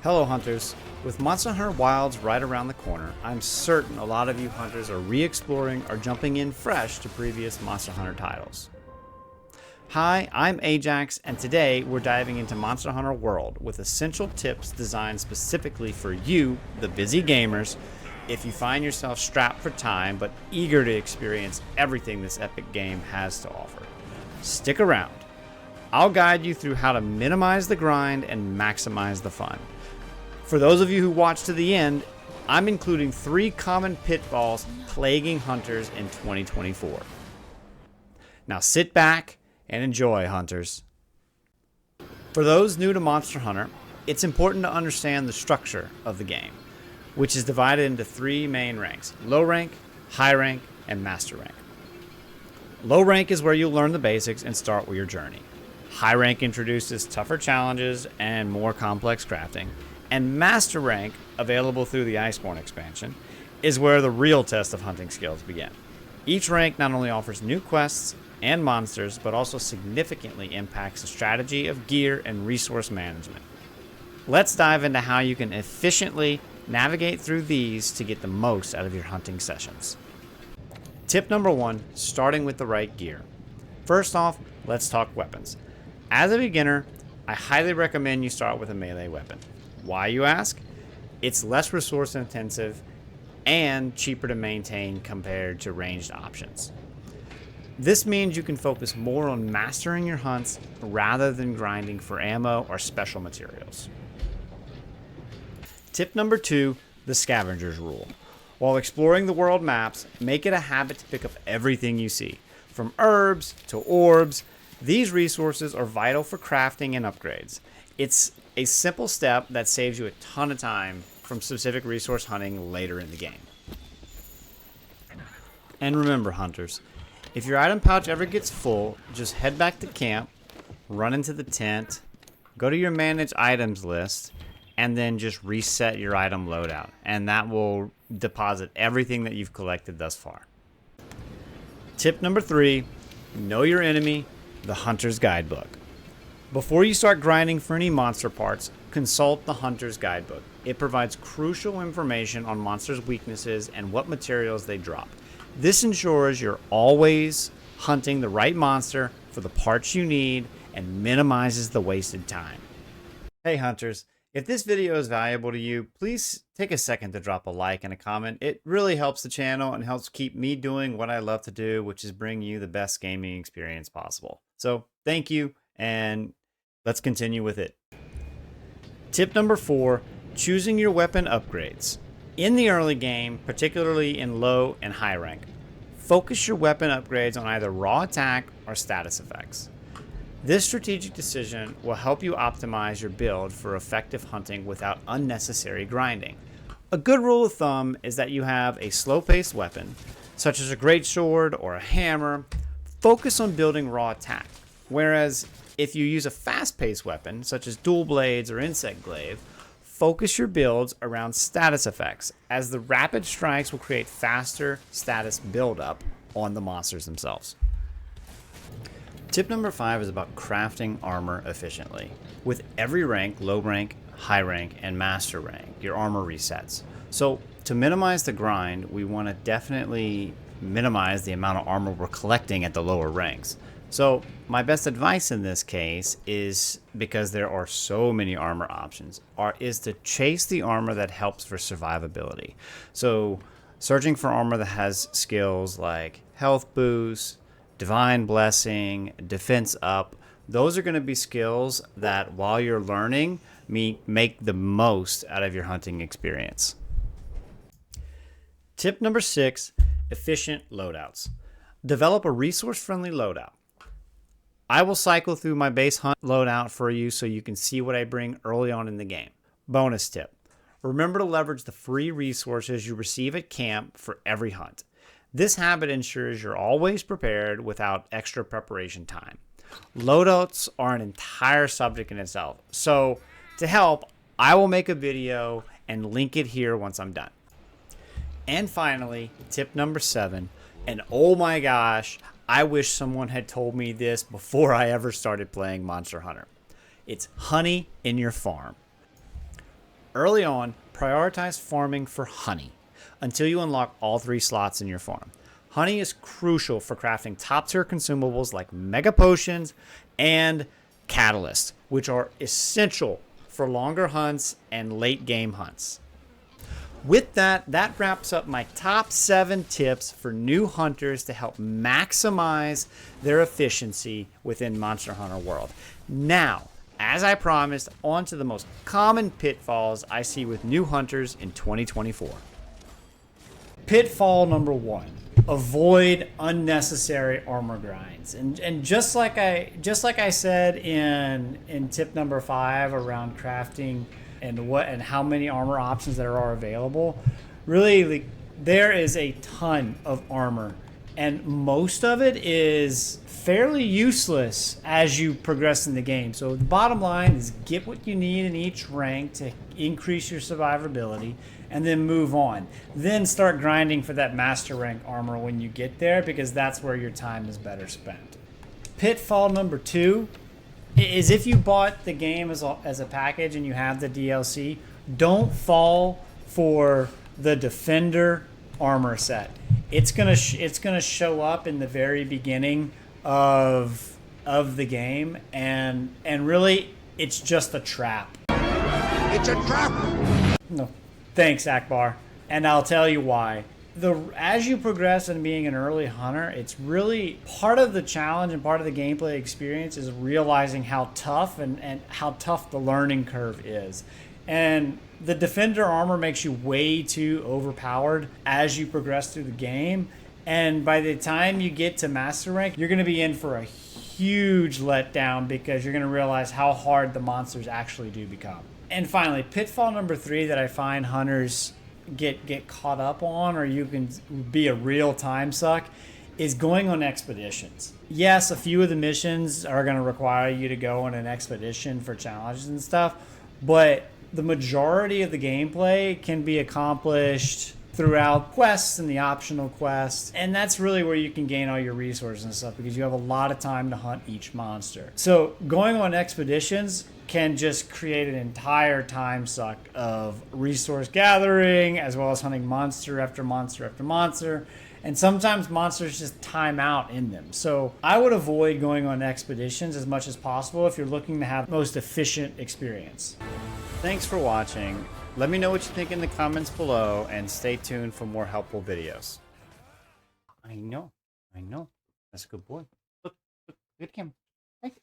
Hello hunters! With Monster Hunter Wilds right around the corner, I'm certain a lot of you hunters are re-exploring or jumping in fresh to previous Monster Hunter titles. Hi, I'm Ajax, and today we're diving into Monster Hunter World with essential tips designed specifically for you, the busy gamers, if you find yourself strapped for time but eager to experience everything this epic game has to offer. Stick around. I'll guide you through how to minimize the grind and maximize the fun. For those of you who watch to the end, I'm including 3 common pitfalls plaguing hunters in 2024. Now sit back and enjoy, hunters. For those new to Monster Hunter, it's important to understand the structure of the game, which is divided into 3 main ranks: low rank, high rank, and master rank. Low rank is where you'll learn the basics and start with your journey. High rank introduces tougher challenges and more complex crafting. And Master Rank, available through the Iceborne expansion, is where the real test of hunting skills begin. Each rank not only offers new quests and monsters, but also significantly impacts the strategy of gear and resource management. Let's dive into how you can efficiently navigate through these to get the most out of your hunting sessions. Tip number 1, starting with the right gear. First off, let's talk weapons. As a beginner, I highly recommend you start with a melee weapon. Why, you ask? It's less resource intensive and cheaper to maintain compared to ranged options. This means you can focus more on mastering your hunts rather than grinding for ammo or special materials. Tip number 2, the scavenger's rule. While exploring the world maps, make it a habit to pick up everything you see. From herbs to orbs, these resources are vital for crafting and upgrades. It's a simple step that saves you a ton of time from specific resource hunting later in the game. And remember, hunters, if your item pouch ever gets full, just head back to camp, run into the tent, go to your manage items list, and then just reset your item loadout, and that will deposit everything that you've collected thus far. Tip number 3, know your enemy, the Hunter's Guidebook. Before you start grinding for any monster parts, consult the Hunter's Guidebook. It provides crucial information on monsters' weaknesses and what materials they drop. This ensures you're always hunting the right monster for the parts you need and minimizes the wasted time. Hey hunters, if this video is valuable to you, please take a second to drop a like and a comment. It really helps the channel and helps keep me doing what I love to do, which is bring you the best gaming experience possible. So thank you, and let's continue with it. Tip number 4, choosing your weapon upgrades. In the early game, particularly in low and high rank, focus your weapon upgrades on either raw attack or status effects. This strategic decision will help you optimize your build for effective hunting without unnecessary grinding. A good rule of thumb is that you have a slow-paced weapon, such as a greatsword or a hammer. Focus on building raw attack, whereas if you use a fast-paced weapon, such as dual blades or insect glaive, focus your builds around status effects, as the rapid strikes will create faster status buildup on the monsters themselves. Tip number 5 is about crafting armor efficiently. With every rank, low rank, high rank, and master rank, your armor resets. So to minimize the grind, we want to definitely minimize the amount of armor we're collecting at the lower ranks. So my best advice in this case is, because there are so many armor options, is to chase the armor that helps for survivability. So searching for armor that has skills like health boost, divine blessing, defense up, those are going to be skills that while you're learning, make the most out of your hunting experience. Tip number 6, efficient loadouts. Develop a resource-friendly loadout. I will cycle through my base hunt loadout for you so you can see what I bring early on in the game. Bonus tip, remember to leverage the free resources you receive at camp for every hunt. This habit ensures you're always prepared without extra preparation time. Loadouts are an entire subject in itself, so to help, I will make a video and link it here once I'm done. And finally, tip number 7, and oh my gosh, I wish someone had told me this before I ever started playing Monster Hunter. It's honey in your farm. Early on, prioritize farming for honey until you unlock all 3 slots in your farm. Honey is crucial for crafting top tier consumables like mega potions and catalysts, which are essential for longer hunts and late game hunts. With that wraps up my top 7 tips for new hunters to help maximize their efficiency within Monster Hunter World. Now, as I promised, on to the most common pitfalls I see with new hunters in 2024. Pitfall number 1. Avoid unnecessary armor grinds. And just like I said in tip number 5 around crafting and how many armor options there are available, really there is a ton of armor, and most of it is fairly useless as you progress in the game. So the bottom line is get what you need in each rank to increase your survivability, and then move on. Then start grinding for that master rank armor when you get there, because that's where your time is better spent. Pitfall number 2 is if you bought the game as a package and you have the DLC, don't fall for the Defender armor set. It's gonna show up in the very beginning of the game, and really it's just a trap. It's a trap. No, thanks, Akbar, and I'll tell you why. As you progress in being an early hunter, it's really part of the challenge and part of the gameplay experience is realizing how tough and how tough the learning curve is. And the Defender armor makes you way too overpowered as you progress through the game. And by the time you get to Master Rank, you're going to be in for a huge letdown, because you're going to realize how hard the monsters actually do become. And finally, pitfall number 3 that I find hunters get caught up on, or you can be a real time suck, is going on expeditions. Yes, a few of the missions are going to require you to go on an expedition for challenges and stuff, but the majority of the gameplay can be accomplished throughout quests and the optional quests, and that's really where you can gain all your resources and stuff, because you have a lot of time to hunt each monster. So going on expeditions can just create an entire time suck of resource gathering, as well as hunting monster after monster after monster, and sometimes monsters just time out in them. So I would avoid going on expeditions as much as possible if you're looking to have the most efficient experience. Thanks for watching. Let me know what you think in the comments below, and stay tuned for more helpful videos. I know. That's a good boy. Look at him. Hey.